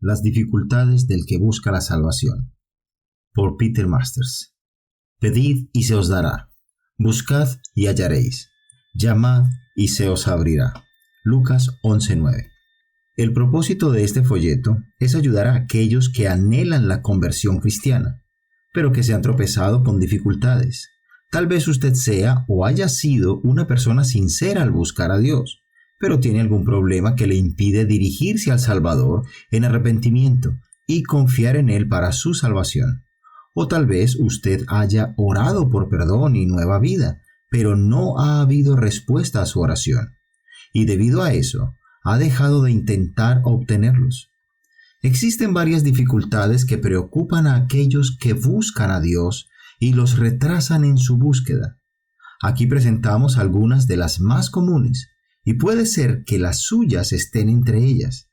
Las dificultades del que busca la salvación. Por Peter Masters. Pedid y se os dará. Buscad y hallaréis. Llamad y se os abrirá. Lucas 11:9. El propósito de este folleto es ayudar a aquellos que anhelan la conversión cristiana, pero que se han tropezado con dificultades. Tal vez usted sea o haya sido una persona sincera al buscar a Dios, pero tiene algún problema que le impide dirigirse al Salvador en arrepentimiento y confiar en Él para su salvación. O tal vez usted haya orado por perdón y nueva vida, pero no ha habido respuesta a su oración, y debido a eso, ha dejado de intentar obtenerlos. Existen varias dificultades que preocupan a aquellos que buscan a Dios y los retrasan en su búsqueda. Aquí presentamos algunas de las más comunes, y puede ser que las suyas estén entre ellas.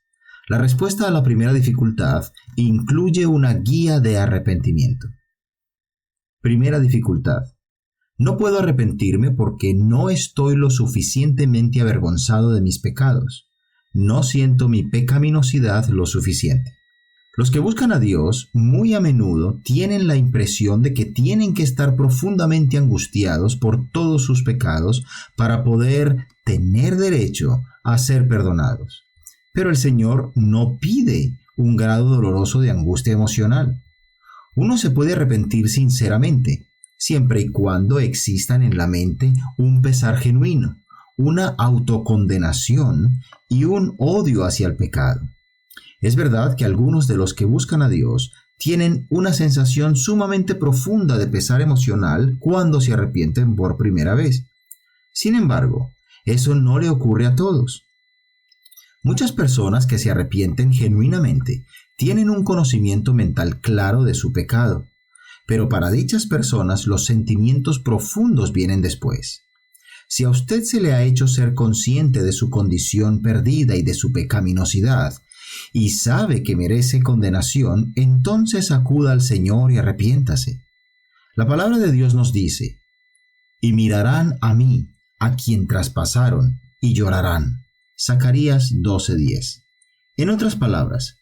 La respuesta a la primera dificultad incluye una guía de arrepentimiento. Primera dificultad. No puedo arrepentirme porque no estoy lo suficientemente avergonzado de mis pecados. No siento mi pecaminosidad lo suficiente. Los que buscan a Dios muy a menudo tienen la impresión de que tienen que estar profundamente angustiados por todos sus pecados para poder tener derecho a ser perdonados. Pero el Señor no pide un grado doloroso de angustia emocional. Uno se puede arrepentir sinceramente, siempre y cuando existan en la mente un pesar genuino, una autocondenación y un odio hacia el pecado. Es verdad que algunos de los que buscan a Dios tienen una sensación sumamente profunda de pesar emocional cuando se arrepienten por primera vez. Sin embargo, eso no le ocurre a todos. Muchas personas que se arrepienten genuinamente tienen un conocimiento mental claro de su pecado, pero para dichas personas los sentimientos profundos vienen después. Si a usted se le ha hecho ser consciente de su condición perdida y de su pecaminosidad, y sabe que merece condenación, entonces acuda al Señor y arrepiéntase. La palabra de Dios nos dice, y mirarán a mí, a quien traspasaron, y llorarán. Zacarías 12:10. En otras palabras,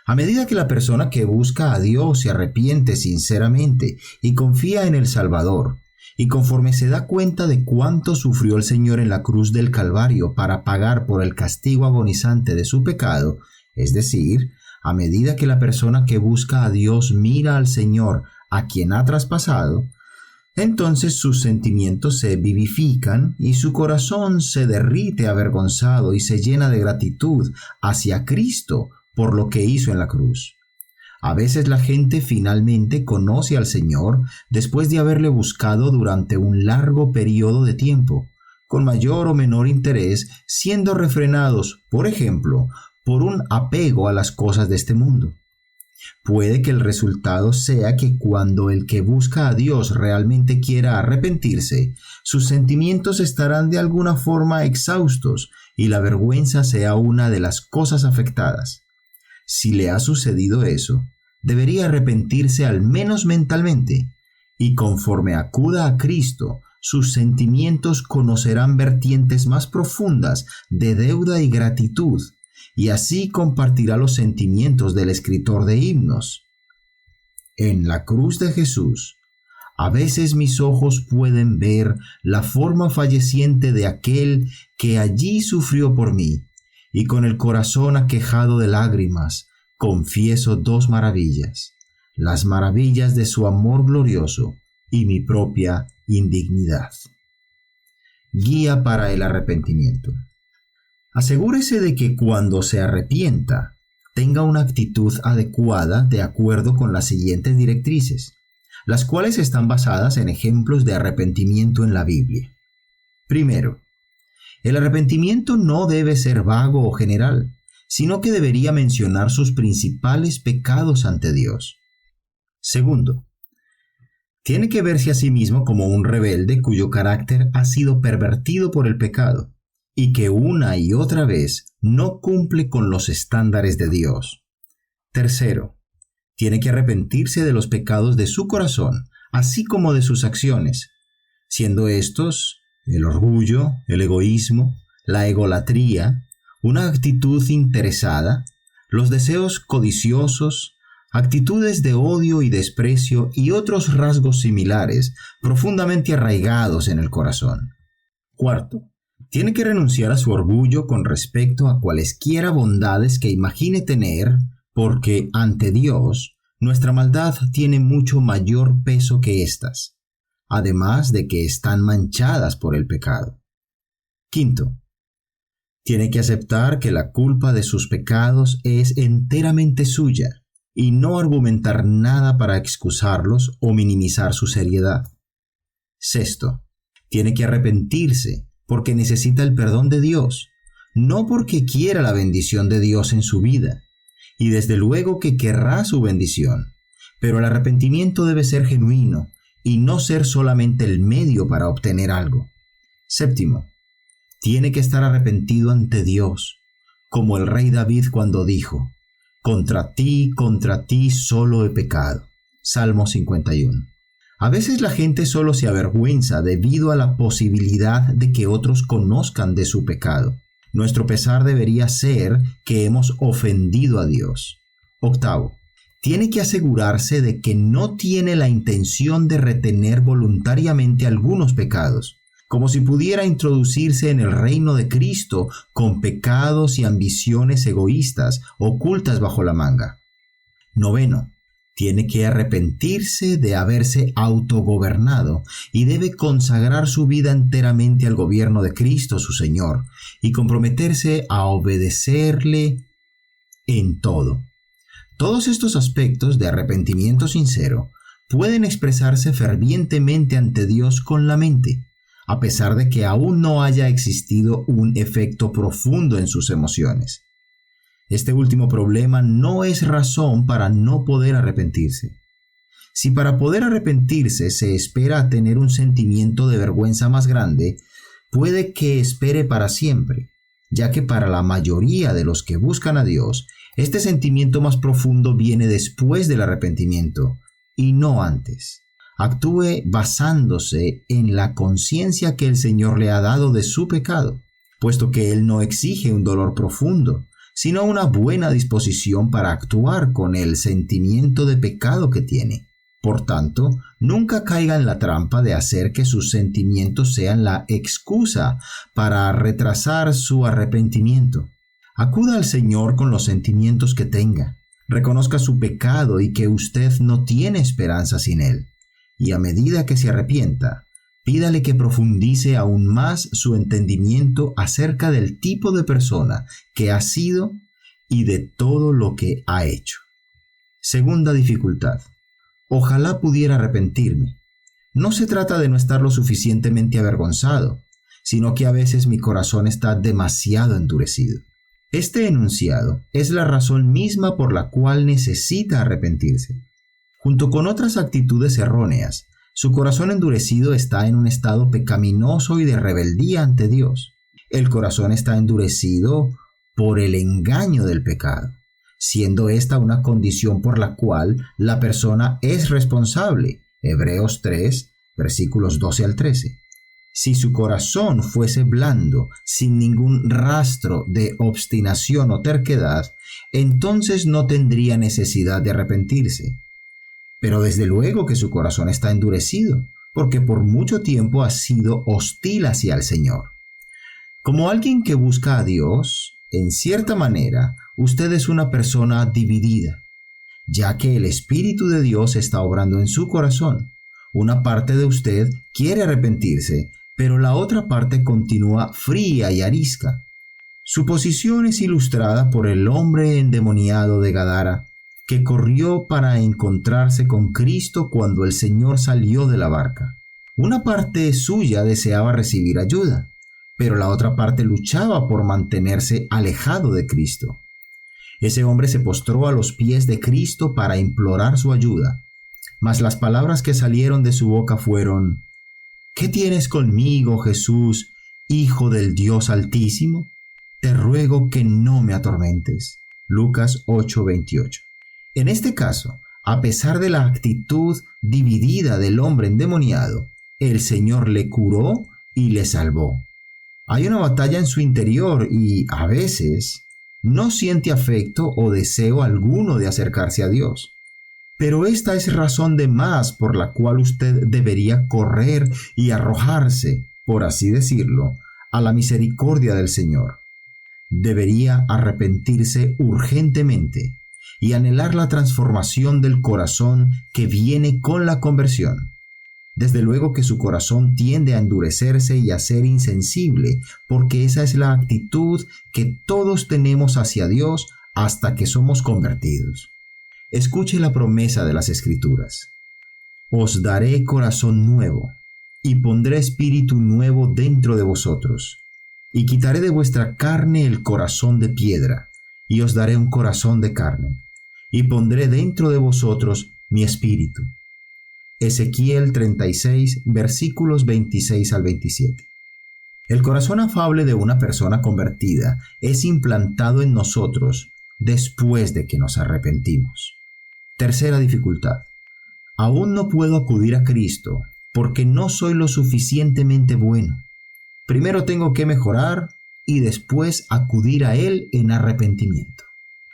a medida que la persona que busca a Dios se arrepiente sinceramente y confía en el Salvador, y conforme se da cuenta de cuánto sufrió el Señor en la cruz del Calvario para pagar por el castigo agonizante de su pecado, es decir, a medida que la persona que busca a Dios mira al Señor a quien ha traspasado, entonces sus sentimientos se vivifican y su corazón se derrite avergonzado y se llena de gratitud hacia Cristo por lo que hizo en la cruz. A veces la gente finalmente conoce al Señor después de haberle buscado durante un largo periodo de tiempo, con mayor o menor interés, siendo refrenados, por ejemplo, por un apego a las cosas de este mundo. Puede que el resultado sea que cuando el que busca a Dios realmente quiera arrepentirse, sus sentimientos estarán de alguna forma exhaustos y la vergüenza sea una de las cosas afectadas. Si le ha sucedido eso, debería arrepentirse al menos mentalmente, y conforme acuda a Cristo, sus sentimientos conocerán vertientes más profundas de deuda y gratitud, y así compartirá los sentimientos del escritor de himnos. En la cruz de Jesús, a veces mis ojos pueden ver la forma falleciente de aquel que allí sufrió por mí, y con el corazón aquejado de lágrimas, confieso dos maravillas, las maravillas de su amor glorioso y mi propia indignidad. Guía para el arrepentimiento. Asegúrese de que cuando se arrepienta, tenga una actitud adecuada de acuerdo con las siguientes directrices, las cuales están basadas en ejemplos de arrepentimiento en la Biblia. Primero, el arrepentimiento no debe ser vago o general, sino que debería mencionar sus principales pecados ante Dios. Segundo, tiene que verse a sí mismo como un rebelde cuyo carácter ha sido pervertido por el pecado, y que una y otra vez no cumple con los estándares de Dios. Tercero, tiene que arrepentirse de los pecados de su corazón, así como de sus acciones, siendo estos el orgullo, el egoísmo, la egolatría, una actitud interesada, Los deseos codiciosos, actitudes de odio y desprecio y otros rasgos similares profundamente arraigados en el corazón. Cuarto, tiene que renunciar a su orgullo con respecto a cualesquiera bondades que imagine tener, porque ante Dios, nuestra maldad tiene mucho mayor peso que éstas, además de que están manchadas por el pecado. Quinto, tiene que aceptar que la culpa de sus pecados es enteramente suya y no argumentar nada para excusarlos o minimizar su seriedad. Sexto, tiene que arrepentirse porque necesita el perdón de Dios, no porque quiera la bendición de Dios en su vida, y desde luego que querrá su bendición, pero el arrepentimiento debe ser genuino y no ser solamente el medio para obtener algo. Séptimo, tiene que estar arrepentido ante Dios, como el rey David cuando dijo: contra ti solo he pecado. Salmo 51. A veces la gente solo se avergüenza debido a la posibilidad de que otros conozcan de su pecado. Nuestro pesar debería ser que hemos ofendido a Dios. Octavo, tiene que asegurarse de que no tiene la intención de retener voluntariamente algunos pecados, como si pudiera introducirse en el reino de Cristo con pecados y ambiciones egoístas ocultas bajo la manga. Noveno, tiene que arrepentirse de haberse autogobernado y debe consagrar su vida enteramente al gobierno de Cristo su Señor y comprometerse a obedecerle en todo. Todos estos aspectos de arrepentimiento sincero pueden expresarse fervientemente ante Dios con la mente, a pesar de que aún no haya existido un efecto profundo en sus emociones. Este último problema no es razón para no poder arrepentirse. Si para poder arrepentirse se espera a tener un sentimiento de vergüenza más grande, puede que espere para siempre, ya que para la mayoría de los que buscan a Dios, este sentimiento más profundo viene después del arrepentimiento y no antes. Actúe basándose en la conciencia que el Señor le ha dado de su pecado, puesto que Él no exige un dolor profundo, sino una buena disposición para actuar con el sentimiento de pecado que tiene. Por tanto, nunca caiga en la trampa de hacer que sus sentimientos sean la excusa para retrasar su arrepentimiento. Acuda al Señor con los sentimientos que tenga. Reconozca su pecado y que usted no tiene esperanza sin Él. Y a medida que se arrepienta, pídale que profundice aún más su entendimiento acerca del tipo de persona que ha sido y de todo lo que ha hecho. Segunda dificultad. Ojalá pudiera arrepentirme. No se trata de no estar lo suficientemente avergonzado, sino que a veces mi corazón está demasiado endurecido. Este enunciado es la razón misma por la cual necesita arrepentirse. Junto con otras actitudes erróneas, su corazón endurecido está en un estado pecaminoso y de rebeldía ante Dios. El corazón está endurecido por el engaño del pecado, siendo esta una condición por la cual la persona es responsable. Hebreos 3, versículos 12 al 13. Si su corazón fuese blando, sin ningún rastro de obstinación o terquedad, entonces no tendría necesidad de arrepentirse. Pero desde luego que su corazón está endurecido, porque por mucho tiempo ha sido hostil hacia el Señor. Como alguien que busca a Dios, en cierta manera, usted es una persona dividida, ya que el Espíritu de Dios está obrando en su corazón. Una parte de usted quiere arrepentirse, pero la otra parte continúa fría y arisca. Su posición es ilustrada por el hombre endemoniado de Gadara, que corrió para encontrarse con Cristo cuando el Señor salió de la barca. Una parte suya deseaba recibir ayuda, pero la otra parte luchaba por mantenerse alejado de Cristo. Ese hombre se postró a los pies de Cristo para implorar su ayuda, mas las palabras que salieron de su boca fueron: ¿Qué tienes conmigo, Jesús, Hijo del Dios Altísimo? Te ruego que no me atormentes. Lucas 8:28. En este caso, a pesar de la actitud dividida del hombre endemoniado, el Señor le curó y le salvó. Hay una batalla en su interior y, a veces, no siente afecto o deseo alguno de acercarse a Dios. Pero esta es razón de más por la cual usted debería correr y arrojarse, por así decirlo, a la misericordia del Señor. Debería arrepentirse urgentemente y anhelar la transformación del corazón que viene con la conversión. Desde luego que su corazón tiende a endurecerse y a ser insensible, porque esa es la actitud que todos tenemos hacia Dios hasta que somos convertidos. Escuche la promesa de las Escrituras. Os daré corazón nuevo, y pondré espíritu nuevo dentro de vosotros, y quitaré de vuestra carne el corazón de piedra, y os daré un corazón de carne, y pondré dentro de vosotros mi espíritu. Ezequiel 36, versículos 26 al 27. El corazón afable de una persona convertida es implantado en nosotros después de que nos arrepentimos. Tercera dificultad. Aún no puedo acudir a Cristo porque no soy lo suficientemente bueno. Primero tengo que mejorar y después acudir a Él en arrepentimiento.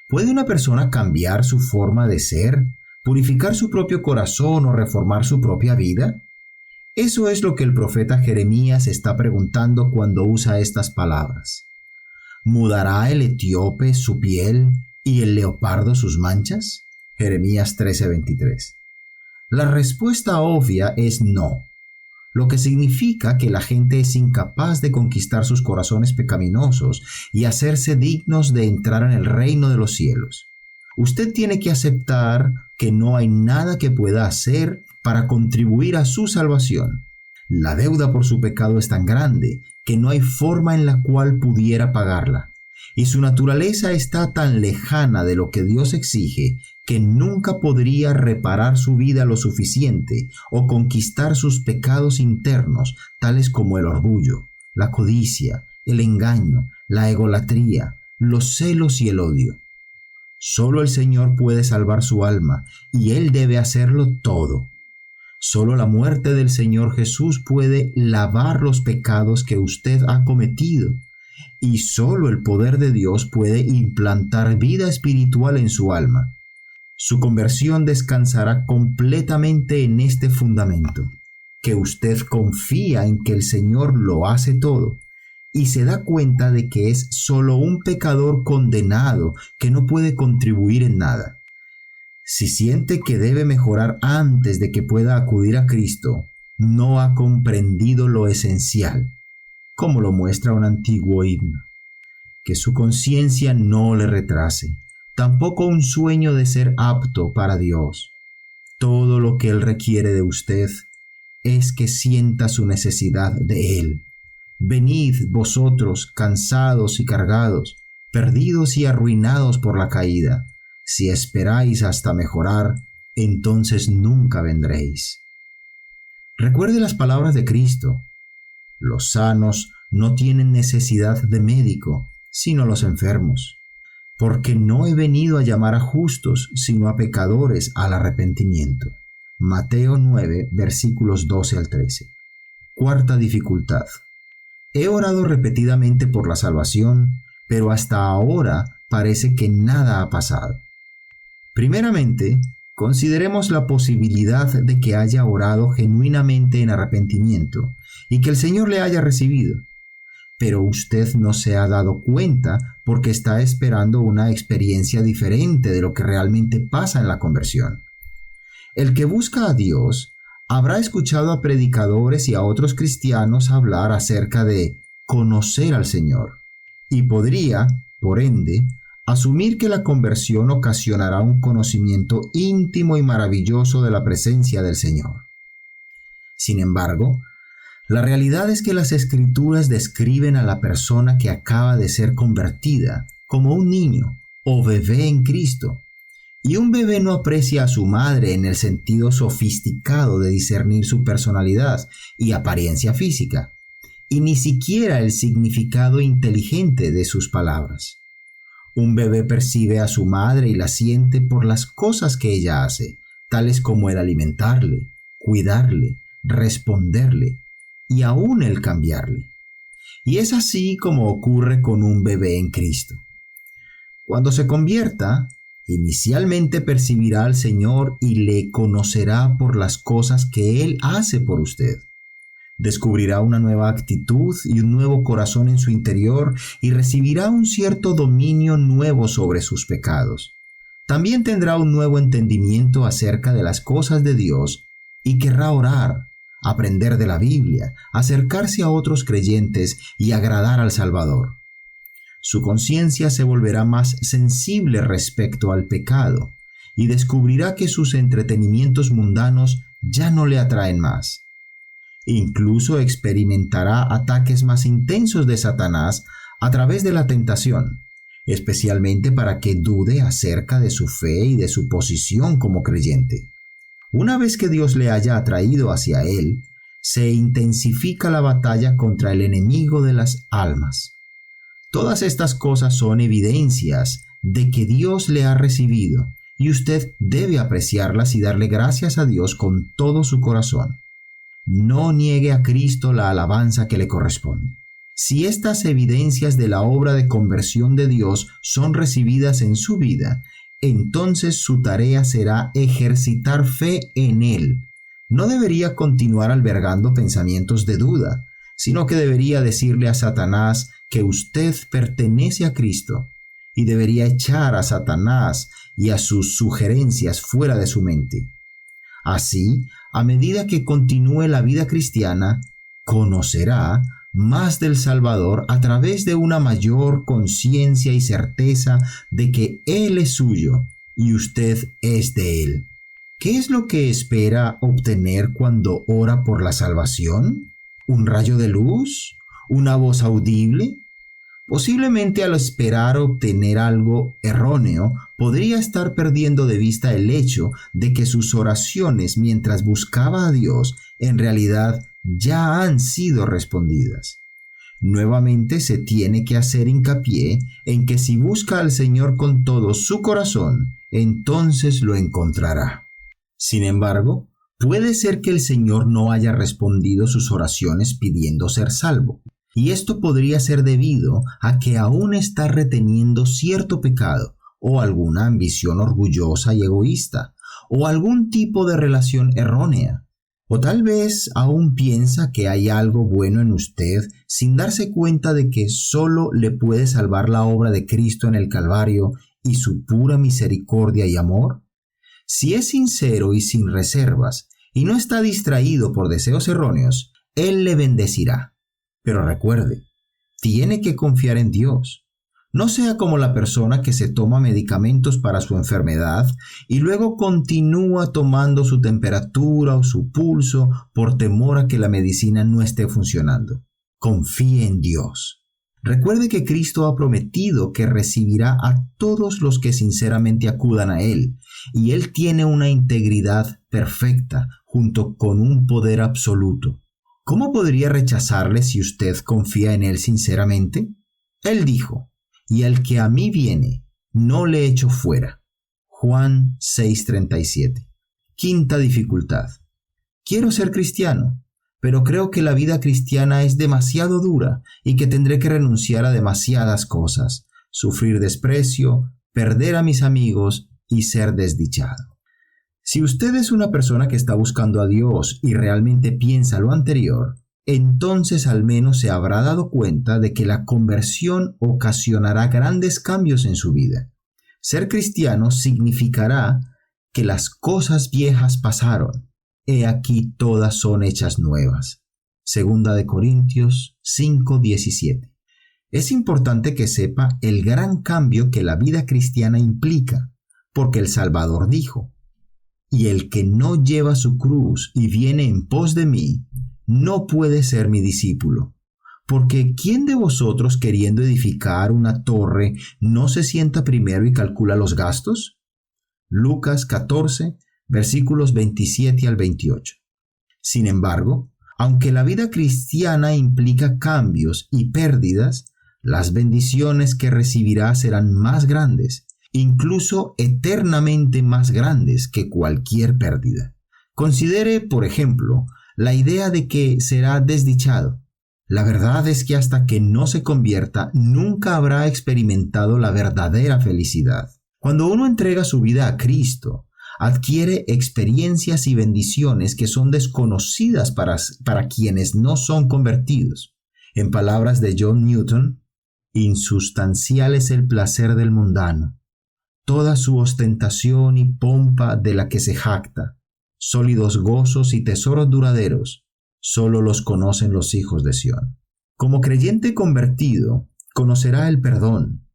¿Puede una persona cambiar su forma de ser, purificar su propio corazón o reformar su propia vida? Eso es lo que el profeta Jeremías está preguntando cuando usa estas palabras. ¿Mudará el etíope su piel y el leopardo sus manchas? Jeremías 13:23. La respuesta obvia es no, lo que significa que la gente es incapaz de conquistar sus corazones pecaminosos y hacerse dignos de entrar en el reino de los cielos. Usted tiene que aceptar que no hay nada que pueda hacer para contribuir a su salvación. La deuda por su pecado es tan grande que no hay forma en la cual pudiera pagarla, y su naturaleza está tan lejana de lo que Dios exige que nunca podría reparar su vida lo suficiente o conquistar sus pecados internos, tales como el orgullo, la codicia, el engaño, la egolatría, los celos y el odio. Solo el Señor puede salvar su alma, y Él debe hacerlo todo. Solo la muerte del Señor Jesús puede lavar los pecados que usted ha cometido, y solo el poder de Dios puede implantar vida espiritual en su alma. Su conversión descansará completamente en este fundamento, que usted confía en que el Señor lo hace todo, y se da cuenta de que es solo un pecador condenado que no puede contribuir en nada. Si siente que debe mejorar antes de que pueda acudir a Cristo, no ha comprendido lo esencial, como lo muestra un antiguo himno. Que su conciencia no le retrase, tampoco un sueño de ser apto para Dios. Todo lo que Él requiere de usted es que sienta su necesidad de Él. Venid vosotros cansados y cargados, perdidos y arruinados por la caída. Si esperáis hasta mejorar, entonces nunca vendréis. Recuerde las palabras de Cristo. Los sanos no tienen necesidad de médico, sino los enfermos. Porque no he venido a llamar a justos, sino a pecadores al arrepentimiento. Mateo 9, versículos 12 al 13. Cuarta dificultad. He orado repetidamente por la salvación, pero hasta ahora parece que nada ha pasado. Primeramente, consideremos la posibilidad de que haya orado genuinamente en arrepentimiento y que el Señor le haya recibido. Pero usted no se ha dado cuenta porque está esperando una experiencia diferente de lo que realmente pasa en la conversión. El que busca a Dios habrá escuchado a predicadores y a otros cristianos hablar acerca de conocer al Señor, y podría, por ende, asumir que la conversión ocasionará un conocimiento íntimo y maravilloso de la presencia del Señor. Sin embargo, la realidad es que las Escrituras describen a la persona que acaba de ser convertida como un niño o bebé en Cristo. Y un bebé no aprecia a su madre en el sentido sofisticado de discernir su personalidad y apariencia física, y ni siquiera el significado inteligente de sus palabras. Un bebé percibe a su madre y la siente por las cosas que ella hace, tales como el alimentarle, cuidarle, responderle y aún el cambiarle. Y es así como ocurre con un bebé en Cristo. Cuando se convierta, inicialmente percibirá al Señor y le conocerá por las cosas que Él hace por usted. Descubrirá una nueva actitud y un nuevo corazón en su interior y recibirá un cierto dominio nuevo sobre sus pecados. También tendrá un nuevo entendimiento acerca de las cosas de Dios y querrá orar, aprender de la Biblia, acercarse a otros creyentes y agradar al Salvador. Su conciencia se volverá más sensible respecto al pecado y descubrirá que sus entretenimientos mundanos ya no le atraen más. Incluso experimentará ataques más intensos de Satanás a través de la tentación, especialmente para que dude acerca de su fe y de su posición como creyente. Una vez que Dios le haya atraído hacia Él, se intensifica la batalla contra el enemigo de las almas. Todas estas cosas son evidencias de que Dios le ha recibido y usted debe apreciarlas y darle gracias a Dios con todo su corazón. No niegue a Cristo la alabanza que le corresponde. Si estas evidencias de la obra de conversión de Dios son recibidas en su vida, entonces su tarea será ejercitar fe en Él. No debería continuar albergando pensamientos de duda, sino que debería decirle a Satanás que usted pertenece a Cristo y debería echar a Satanás y a sus sugerencias fuera de su mente. Así, a medida que continúe la vida cristiana, conocerá más del Salvador a través de una mayor conciencia y certeza de que Él es suyo y usted es de Él. ¿Qué es lo que espera obtener cuando ora por la salvación? ¿Un rayo de luz? ¿Una voz audible? Posiblemente al esperar obtener algo erróneo, podría estar perdiendo de vista el hecho de que sus oraciones mientras buscaba a Dios en realidad ya han sido respondidas. Nuevamente se tiene que hacer hincapié en que si busca al Señor con todo su corazón, entonces lo encontrará. Sin embargo, puede ser que el Señor no haya respondido sus oraciones pidiendo ser salvo. Y esto podría ser debido a que aún está reteniendo cierto pecado, o alguna ambición orgullosa y egoísta, o algún tipo de relación errónea. O tal vez aún piensa que hay algo bueno en usted sin darse cuenta de que solo le puede salvar la obra de Cristo en el Calvario y su pura misericordia y amor. Si es sincero y sin reservas, y no está distraído por deseos erróneos, Él le bendecirá. Pero recuerde, tiene que confiar en Dios. No sea como la persona que se toma medicamentos para su enfermedad y luego continúa tomando su temperatura o su pulso por temor a que la medicina no esté funcionando. Confíe en Dios. Recuerde que Cristo ha prometido que recibirá a todos los que sinceramente acudan a Él, y Él tiene una integridad perfecta junto con un poder absoluto. ¿Cómo podría rechazarle si usted confía en Él sinceramente? Él dijo, y al que a mí viene, no le echo fuera. Juan 6:37. Quinta dificultad. Quiero ser cristiano, pero creo que la vida cristiana es demasiado dura y que tendré que renunciar a demasiadas cosas, sufrir desprecio, perder a mis amigos y ser desdichado. Si usted es una persona que está buscando a Dios y realmente piensa lo anterior, entonces al menos se habrá dado cuenta de que la conversión ocasionará grandes cambios en su vida. Ser cristiano significará que las cosas viejas pasaron. He aquí todas son hechas nuevas. Segunda de Corintios 5:17. Es importante que sepa el gran cambio que la vida cristiana implica, porque el Salvador dijo, y el que no lleva su cruz y viene en pos de mí, no puede ser mi discípulo. Porque ¿quién de vosotros queriendo edificar una torre no se sienta primero y calcula los gastos? Lucas 14, versículos 27 al 28. Sin embargo, aunque la vida cristiana implica cambios y pérdidas, las bendiciones que recibirá serán más grandes, incluso eternamente más grandes que cualquier pérdida. Considere, por ejemplo, la idea de que será desdichado. La verdad es que hasta que no se convierta, nunca habrá experimentado la verdadera felicidad. Cuando uno entrega su vida a Cristo, adquiere experiencias y bendiciones que son desconocidas para quienes no son convertidos. En palabras de John Newton, insustancial es el placer del mundano, toda su ostentación y pompa de la que se jacta, sólidos gozos y tesoros duraderos, solo los conocen los hijos de Sión. Como creyente convertido, conocerá el perdón,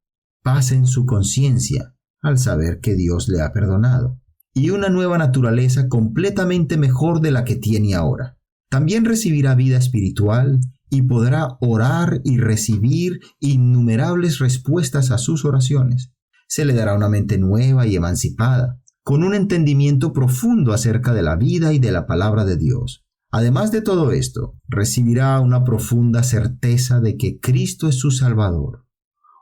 paz en su conciencia al saber que Dios le ha perdonado, y una nueva naturaleza completamente mejor de la que tiene ahora. También recibirá vida espiritual y podrá orar y recibir innumerables respuestas a sus oraciones. Se le dará una mente nueva y emancipada, con un entendimiento profundo acerca de la vida y de la palabra de Dios. Además de todo esto, recibirá una profunda certeza de que Cristo es su Salvador,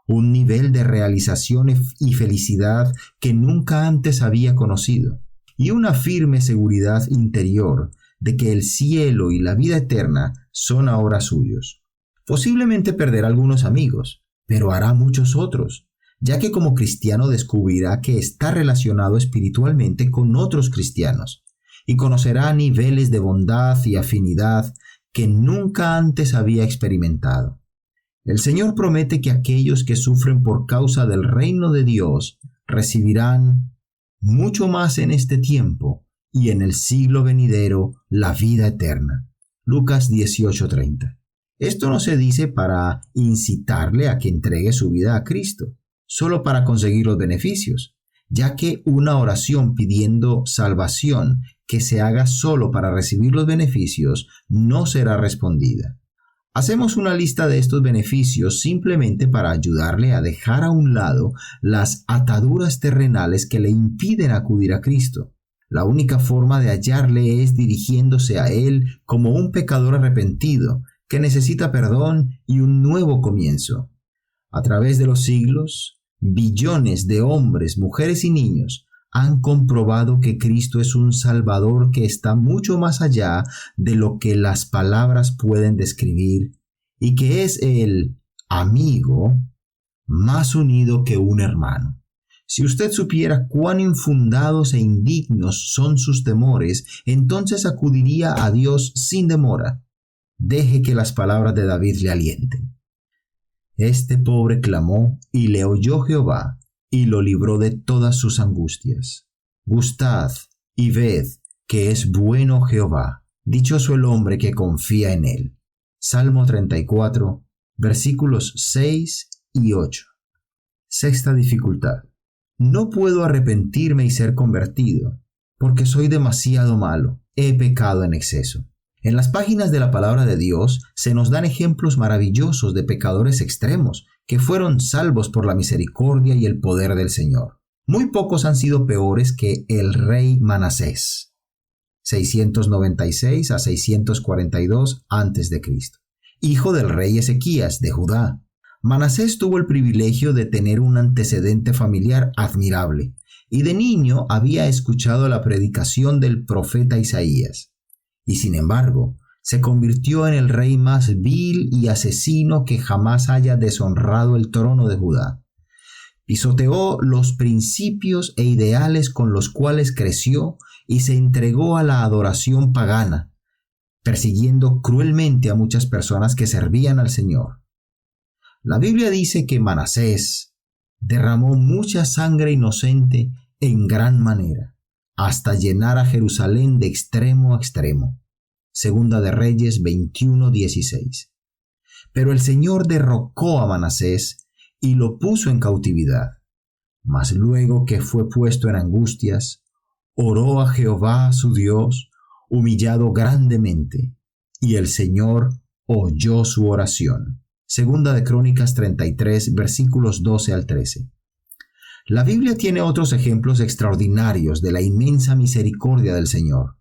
un nivel de realización y felicidad que nunca antes había conocido, y una firme seguridad interior de que el cielo y la vida eterna son ahora suyos. Posiblemente perderá algunos amigos, pero hará muchos otros, ya que como cristiano descubrirá que está relacionado espiritualmente con otros cristianos, y conocerá niveles de bondad y afinidad que nunca antes había experimentado. El Señor promete que aquellos que sufren por causa del reino de Dios recibirán mucho más en este tiempo y en el siglo venidero la vida eterna. Lucas 18:30. Esto no se dice para incitarle a que entregue su vida a Cristo, solo para conseguir los beneficios, ya que una oración pidiendo salvación que se haga solo para recibir los beneficios no será respondida. Hacemos una lista de estos beneficios simplemente para ayudarle a dejar a un lado las ataduras terrenales que le impiden acudir a Cristo. La única forma de hallarle es dirigiéndose a Él como un pecador arrepentido que necesita perdón y un nuevo comienzo. A través de los siglos, billones de hombres, mujeres y niños han comprobado que Cristo es un Salvador que está mucho más allá de lo que las palabras pueden describir y que es el amigo más unido que un hermano. Si usted supiera cuán infundados e indignos son sus temores, entonces acudiría a Dios sin demora. Deje que las palabras de David le alienten. Este pobre clamó y le oyó Jehová y lo libró de todas sus angustias. Gustad y ved que es bueno Jehová, dichoso el hombre que confía en él. Salmo 34, versículos 6 y 8. Sexta dificultad. No puedo arrepentirme y ser convertido, porque soy demasiado malo, he pecado en exceso. En las páginas de la palabra de Dios se nos dan ejemplos maravillosos de pecadores extremos que fueron salvos por la misericordia y el poder del Señor. Muy pocos han sido peores que el rey Manasés, 696 a 642 a.C., hijo del rey Ezequías de Judá. Manasés tuvo el privilegio de tener un antecedente familiar admirable, y de niño había escuchado la predicación del profeta Isaías. Y sin embargo, se convirtió en el rey más vil y asesino que jamás haya deshonrado el trono de Judá. Pisoteó los principios e ideales con los cuales creció y se entregó a la adoración pagana, persiguiendo cruelmente a muchas personas que servían al Señor. La Biblia dice que Manasés derramó mucha sangre inocente en gran manera, hasta llenar a Jerusalén de extremo a extremo. Segunda de Reyes 21:16. Pero el Señor derrocó a Manasés y lo puso en cautividad. Mas luego que fue puesto en angustias, oró a Jehová su Dios, humillado grandemente, y el Señor oyó su oración. Segunda de Crónicas 33, versículos 12 al 13. La Biblia tiene otros ejemplos extraordinarios de la inmensa misericordia del Señor,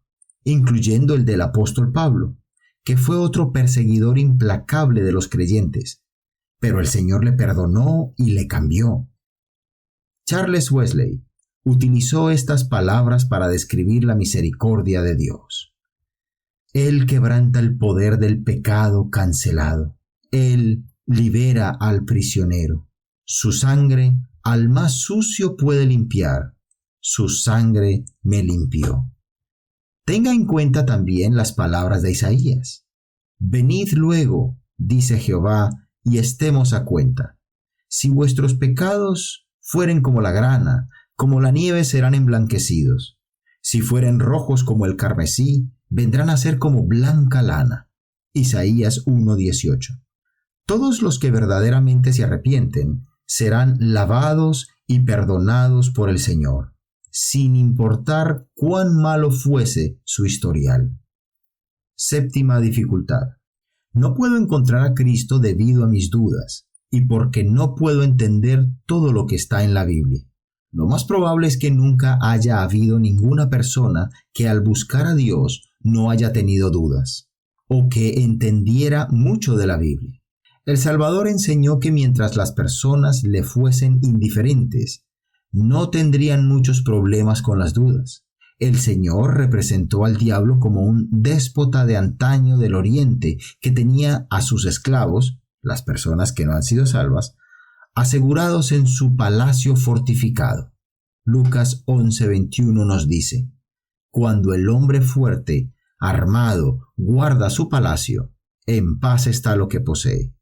incluyendo el del apóstol Pablo, que fue otro perseguidor implacable de los creyentes, pero el Señor le perdonó y le cambió. Charles Wesley utilizó estas palabras para describir la misericordia de Dios. Él quebranta el poder del pecado cancelado. Él libera al prisionero. Su sangre al más sucio puede limpiar. Su sangre me limpió. Tenga en cuenta también las palabras de Isaías. Venid luego, dice Jehová, y estemos a cuenta. Si vuestros pecados fueren como la grana, como la nieve serán emblanquecidos. Si fueren rojos como el carmesí, vendrán a ser como blanca lana. Isaías 1:18. Todos los que verdaderamente se arrepienten serán lavados y perdonados por el Señor, sin importar cuán malo fuese su historial. Séptima dificultad. No puedo encontrar a Cristo debido a mis dudas y porque no puedo entender todo lo que está en la Biblia. Lo más probable es que nunca haya habido ninguna persona que al buscar a Dios no haya tenido dudas, o que entendiera mucho de la Biblia. El Salvador enseñó que mientras las personas le fuesen indiferentes, no tendrían muchos problemas con las dudas. El Señor representó al diablo como un déspota de antaño del Oriente que tenía a sus esclavos, las personas que no han sido salvas, asegurados en su palacio fortificado. Lucas 11:21 nos dice: cuando el hombre fuerte, armado, guarda su palacio, en paz está lo que posee.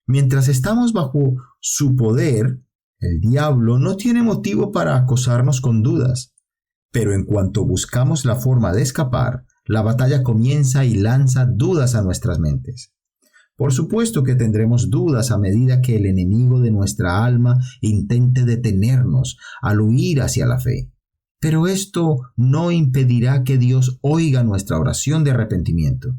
Mientras estamos bajo su poder, el diablo no tiene motivo para acosarnos con dudas. Pero en cuanto buscamos la forma de escapar, la batalla comienza y lanza dudas a nuestras mentes. Por supuesto que tendremos dudas a medida que el enemigo de nuestra alma intente detenernos al huir hacia la fe. Pero esto no impedirá que Dios oiga nuestra oración de arrepentimiento.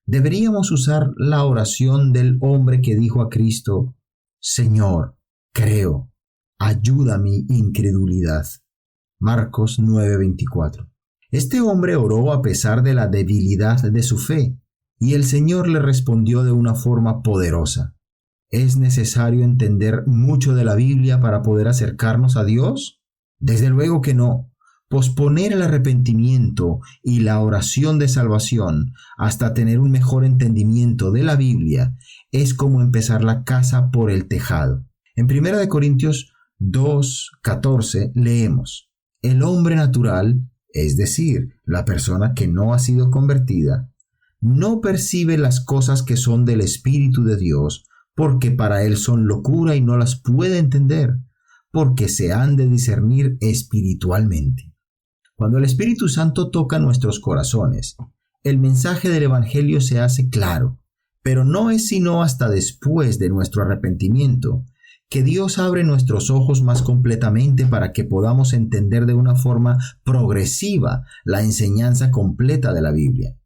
Deberíamos usar la oración del hombre que dijo a Cristo: Señor, creo, ayuda mi incredulidad. Marcos 9:24. Este hombre oró a pesar de la debilidad de su fe, y el Señor le respondió de una forma poderosa. ¿Es necesario entender mucho de la Biblia para poder acercarnos a Dios? Desde luego que no. Posponer el arrepentimiento y la oración de salvación hasta tener un mejor entendimiento de la Biblia es como empezar la casa por el tejado. En 1 Corintios 2:14 leemos: el hombre natural, es decir, la persona que no ha sido convertida, no percibe las cosas que son del Espíritu de Dios, porque para él son locura y no las puede entender, porque se han de discernir espiritualmente. Cuando el Espíritu Santo toca nuestros corazones, el mensaje del Evangelio se hace claro, pero no es sino hasta después de nuestro arrepentimiento que Dios abre nuestros ojos más completamente para que podamos entender de una forma progresiva la enseñanza completa de la Biblia.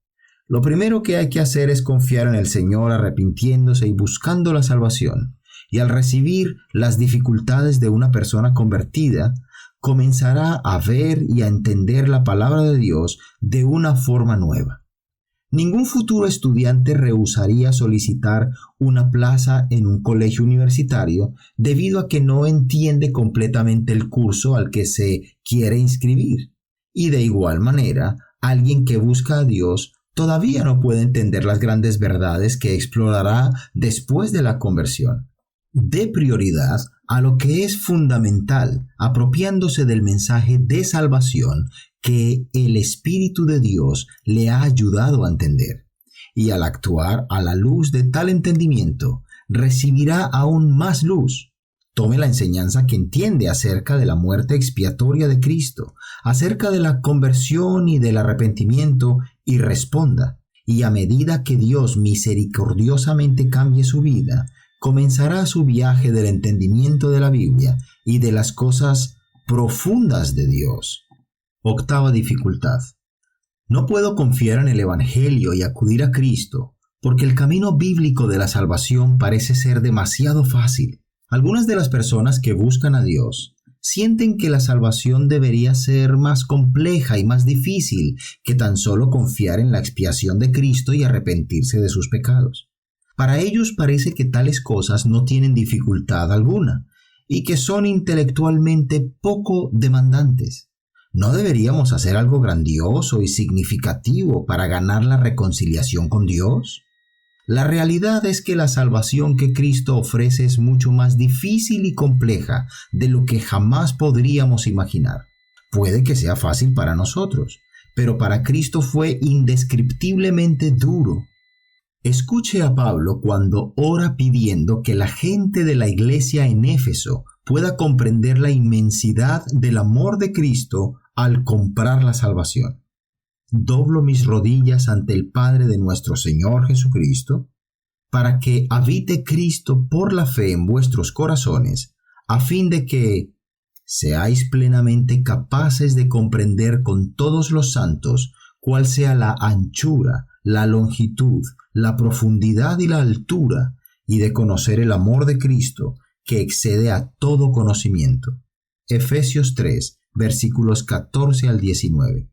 Lo primero que hay que hacer es confiar en el Señor arrepintiéndose y buscando la salvación, y al recibir las dificultades de una persona convertida, comenzará a ver y a entender la palabra de Dios de una forma nueva. Ningún futuro estudiante rehusaría solicitar una plaza en un colegio universitario debido a que no entiende completamente el curso al que se quiere inscribir. Y de igual manera, alguien que busca a Dios todavía no puede entender las grandes verdades que explorará después de la conversión. Dé prioridad a lo que es fundamental, apropiándose del mensaje de salvación que el Espíritu de Dios le ha ayudado a entender. Y al actuar a la luz de tal entendimiento, recibirá aún más luz. Tome la enseñanza que entiende acerca de la muerte expiatoria de Cristo, acerca de la conversión y del arrepentimiento, y responda. Y a medida que Dios misericordiosamente cambie su vida, comenzará su viaje del entendimiento de la Biblia y de las cosas profundas de Dios. Octava dificultad. No puedo confiar en el Evangelio y acudir a Cristo, porque el camino bíblico de la salvación parece ser demasiado fácil. Algunas de las personas que buscan a Dios sienten que la salvación debería ser más compleja y más difícil que tan solo confiar en la expiación de Cristo y arrepentirse de sus pecados. Para ellos parece que tales cosas no tienen dificultad alguna y que son intelectualmente poco demandantes. ¿No deberíamos hacer algo grandioso y significativo para ganar la reconciliación con Dios? La realidad es que la salvación que Cristo ofrece es mucho más difícil y compleja de lo que jamás podríamos imaginar. Puede que sea fácil para nosotros, pero para Cristo fue indescriptiblemente duro. Escuche a Pablo cuando ora pidiendo que la gente de la iglesia en Éfeso pueda comprender la inmensidad del amor de Cristo al comprar la salvación. Doblo mis rodillas ante el Padre de nuestro Señor Jesucristo, para que habite Cristo por la fe en vuestros corazones, a fin de que seáis plenamente capaces de comprender con todos los santos cuál sea la anchura, la longitud, la profundidad y la altura, y de conocer el amor de Cristo, que excede a todo conocimiento. Efesios 3, versículos 14 al 19.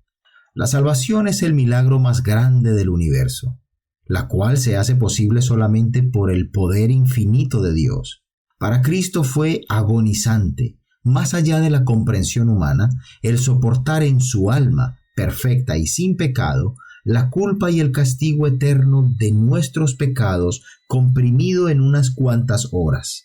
La salvación es el milagro más grande del universo, la cual se hace posible solamente por el poder infinito de Dios. Para Cristo fue agonizante, más allá de la comprensión humana, el soportar en su alma, perfecta y sin pecado, la culpa y el castigo eterno de nuestros pecados comprimido en unas cuantas horas.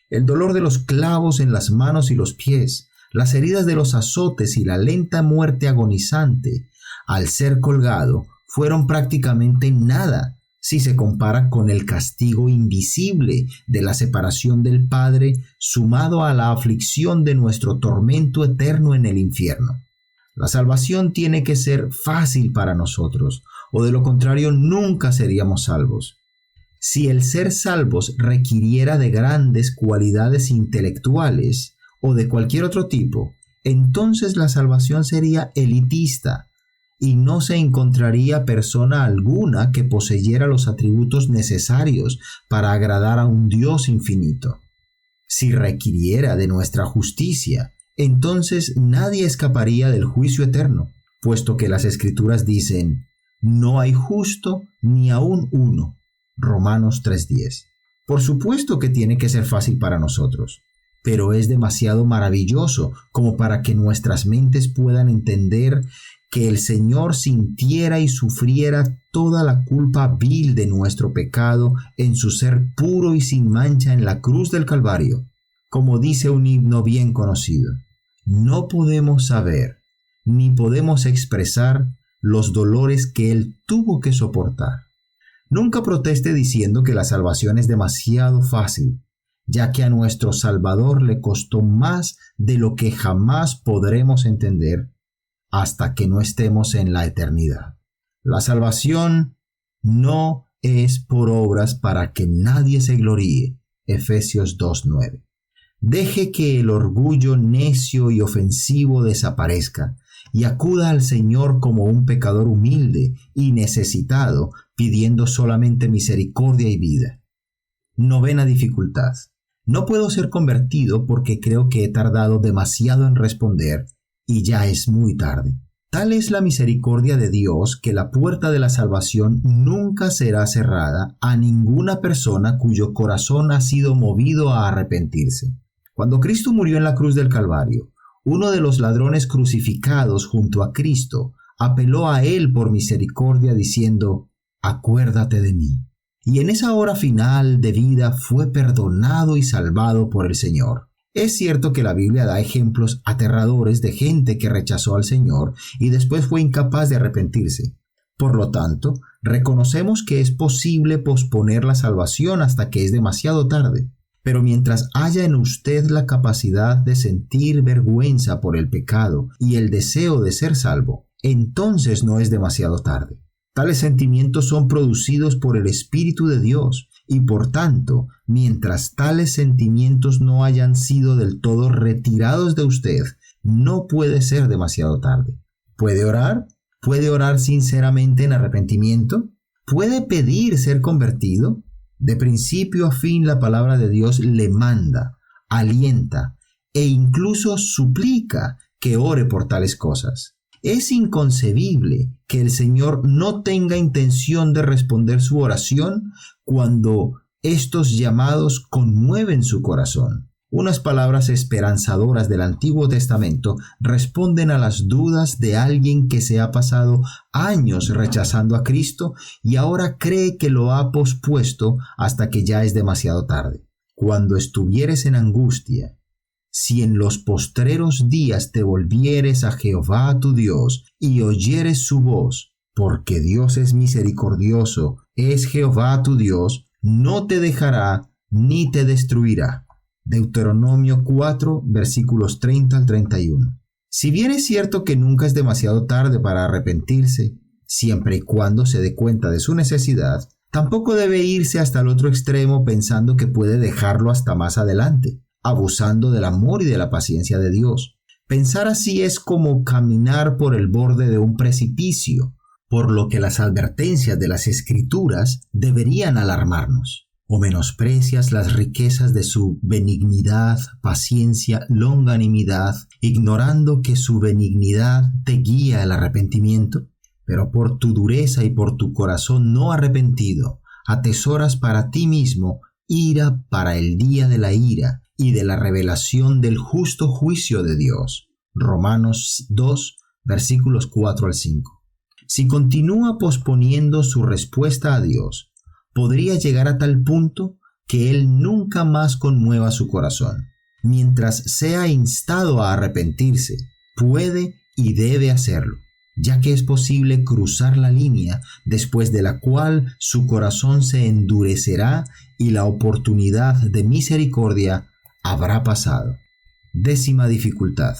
El dolor de los clavos en las manos y los pies, las heridas de los azotes y la lenta muerte agonizante al ser colgado fueron prácticamente nada si se compara con el castigo invisible de la separación del Padre sumado a la aflicción de nuestro tormento eterno en el infierno. La salvación tiene que ser fácil para nosotros, o de lo contrario nunca seríamos salvos. Si el ser salvos requiriera de grandes cualidades intelectuales o de cualquier otro tipo, entonces la salvación sería elitista y no se encontraría persona alguna que poseyera los atributos necesarios para agradar a un Dios infinito. Si requiriera de nuestra justicia, entonces nadie escaparía del juicio eterno, puesto que las Escrituras dicen, no hay justo ni aun uno. Romanos 3:10. Por supuesto que tiene que ser fácil para nosotros, pero es demasiado maravilloso como para que nuestras mentes puedan entender que el Señor sintiera y sufriera toda la culpa vil de nuestro pecado en su ser puro y sin mancha en la cruz del Calvario. Como dice un himno bien conocido, no podemos saber ni podemos expresar los dolores que Él tuvo que soportar. Nunca proteste diciendo que la salvación es demasiado fácil, ya que a nuestro Salvador le costó más de lo que jamás podremos entender hasta que no estemos en la eternidad. La salvación no es por obras para que nadie se gloríe. Efesios 2:9. Deje que el orgullo necio y ofensivo desaparezca y acuda al Señor como un pecador humilde y necesitado, pidiendo solamente misericordia y vida. Novena dificultad. No puedo ser convertido porque creo que he tardado demasiado en responder y ya es muy tarde. Tal es la misericordia de Dios que la puerta de la salvación nunca será cerrada a ninguna persona cuyo corazón ha sido movido a arrepentirse. Cuando Cristo murió en la cruz del Calvario, uno de los ladrones crucificados junto a Cristo apeló a él por misericordia diciendo, acuérdate de mí. Y en esa hora final de vida fue perdonado y salvado por el Señor. Es cierto que la Biblia da ejemplos aterradores de gente que rechazó al Señor y después fue incapaz de arrepentirse. Por lo tanto, reconocemos que es posible posponer la salvación hasta que es demasiado tarde. Pero mientras haya en usted la capacidad de sentir vergüenza por el pecado y el deseo de ser salvo, entonces no es demasiado tarde. Tales sentimientos son producidos por el Espíritu de Dios y por tanto, mientras tales sentimientos no hayan sido del todo retirados de usted, no puede ser demasiado tarde. ¿Puede orar? ¿Puede orar sinceramente en arrepentimiento? ¿Puede pedir ser convertido? De principio a fin la palabra de Dios le manda, alienta e incluso suplica que ore por tales cosas. Es inconcebible que el Señor no tenga intención de responder su oración cuando estos llamados conmueven su corazón. Unas palabras esperanzadoras del Antiguo Testamento responden a las dudas de alguien que se ha pasado años rechazando a Cristo y ahora cree que lo ha pospuesto hasta que ya es demasiado tarde. Cuando estuvieres en angustia, si en los postreros días te volvieres a Jehová tu Dios y oyeres su voz, porque Dios es misericordioso, es Jehová tu Dios, no te dejará ni te destruirá. Deuteronomio 4, versículos 30 al 31. Si bien es cierto que nunca es demasiado tarde para arrepentirse, siempre y cuando se dé cuenta de su necesidad, tampoco debe irse hasta el otro extremo pensando que puede dejarlo hasta más adelante, abusando del amor y de la paciencia de Dios. Pensar así es como caminar por el borde de un precipicio, por lo que las advertencias de las Escrituras deberían alarmarnos. ¿O menosprecias las riquezas de su benignidad, paciencia, longanimidad, ignorando que su benignidad te guía al arrepentimiento? Pero por tu dureza y por tu corazón no arrepentido, atesoras para ti mismo ira para el día de la ira y de la revelación del justo juicio de Dios. Romanos 2, versículos 4 al 5. Si continúa posponiendo su respuesta a Dios, podría llegar a tal punto que Él nunca más conmueva su corazón. Mientras sea instado a arrepentirse, puede y debe hacerlo, ya que es posible cruzar la línea después de la cual su corazón se endurecerá y la oportunidad de misericordia habrá pasado. 10ª dificultad.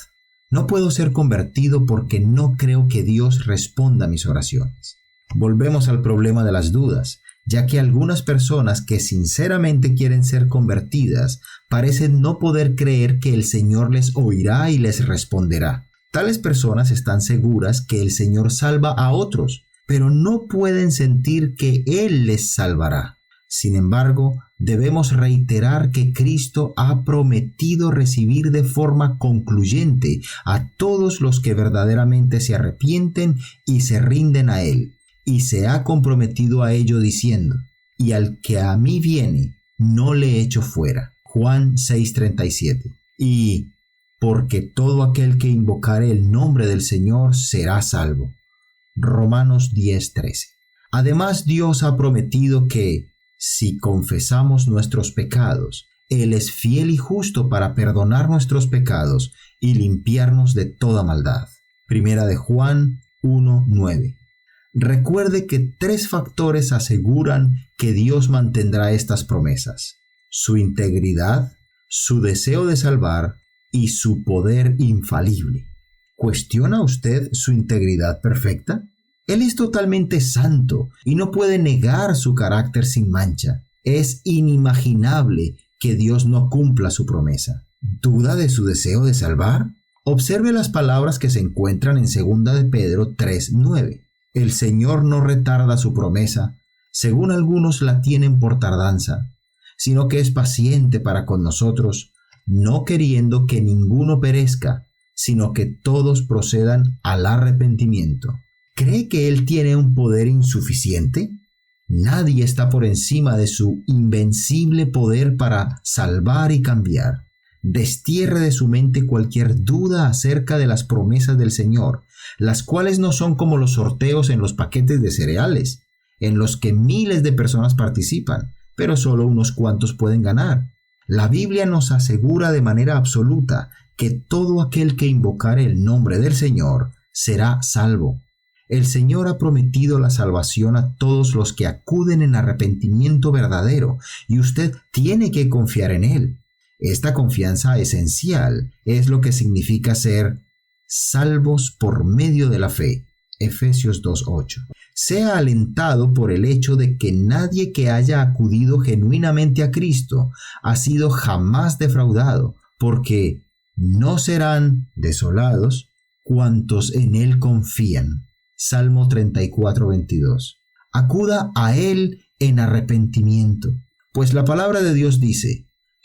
No puedo ser convertido porque no creo que Dios responda a mis oraciones. Volvemos al problema de las dudas, ya que algunas personas que sinceramente quieren ser convertidas parecen no poder creer que el Señor les oirá y les responderá. Tales personas están seguras que el Señor salva a otros, pero no pueden sentir que Él les salvará. Sin embargo, debemos reiterar que Cristo ha prometido recibir de forma concluyente a todos los que verdaderamente se arrepienten y se rinden a Él. Y se ha comprometido a ello diciendo, y al que a mí viene, no le echo fuera. Juan 6:37. Y porque todo aquel que invocare el nombre del Señor será salvo. Romanos 10:13. Además, Dios ha prometido que, si confesamos nuestros pecados, Él es fiel y justo para perdonar nuestros pecados y limpiarnos de toda maldad. Primera de Juan 1:9. Recuerde que 3 factores aseguran que Dios mantendrá estas promesas: su integridad, su deseo de salvar y su poder infalible. ¿Cuestiona usted su integridad perfecta? Él es totalmente santo y no puede negar su carácter sin mancha. Es inimaginable que Dios no cumpla su promesa. ¿Duda de su deseo de salvar? Observe las palabras que se encuentran en 2 de Pedro 3:9. El Señor no retarda su promesa, según algunos la tienen por tardanza, sino que es paciente para con nosotros, no queriendo que ninguno perezca, sino que todos procedan al arrepentimiento. ¿Cree que Él tiene un poder insuficiente? Nadie está por encima de su invencible poder para salvar y cambiar. Destierre de su mente cualquier duda acerca de las promesas del Señor, las cuales no son como los sorteos en los paquetes de cereales, en los que miles de personas participan, pero solo unos cuantos pueden ganar. La Biblia nos asegura de manera absoluta que todo aquel que invocare el nombre del Señor será salvo. El Señor ha prometido la salvación a todos los que acuden en arrepentimiento verdadero, y usted tiene que confiar en Él. Esta confianza esencial es lo que significa ser salvos por medio de la fe. Efesios 2:8. Sea alentado por el hecho de que nadie que haya acudido genuinamente a Cristo ha sido jamás defraudado, porque no serán desolados cuantos en Él confían. Salmo 34:22. Acuda a Él en arrepentimiento, pues la palabra de Dios dice: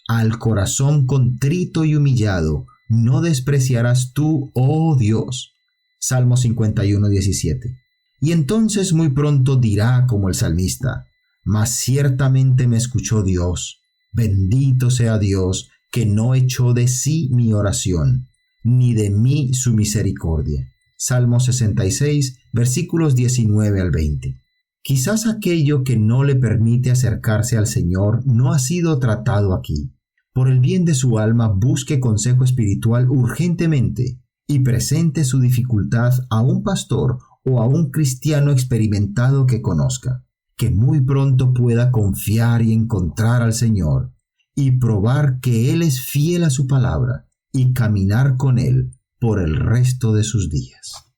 al corazón contrito y humillado no despreciarás tú, oh Dios. Salmo 51:17. Y entonces muy pronto dirá como el salmista: mas ciertamente me escuchó Dios. Bendito sea Dios que no echó de sí mi oración, ni de mí su misericordia. Salmo 66, versículos 19 al 20. Quizás aquello que no le permite acercarse al Señor no ha sido tratado aquí. Por el bien de su alma, busque consejo espiritual urgentemente y presente su dificultad a un pastor o a un cristiano experimentado que conozca, que muy pronto pueda confiar y encontrar al Señor y probar que Él es fiel a su palabra y caminar con Él por el resto de sus días.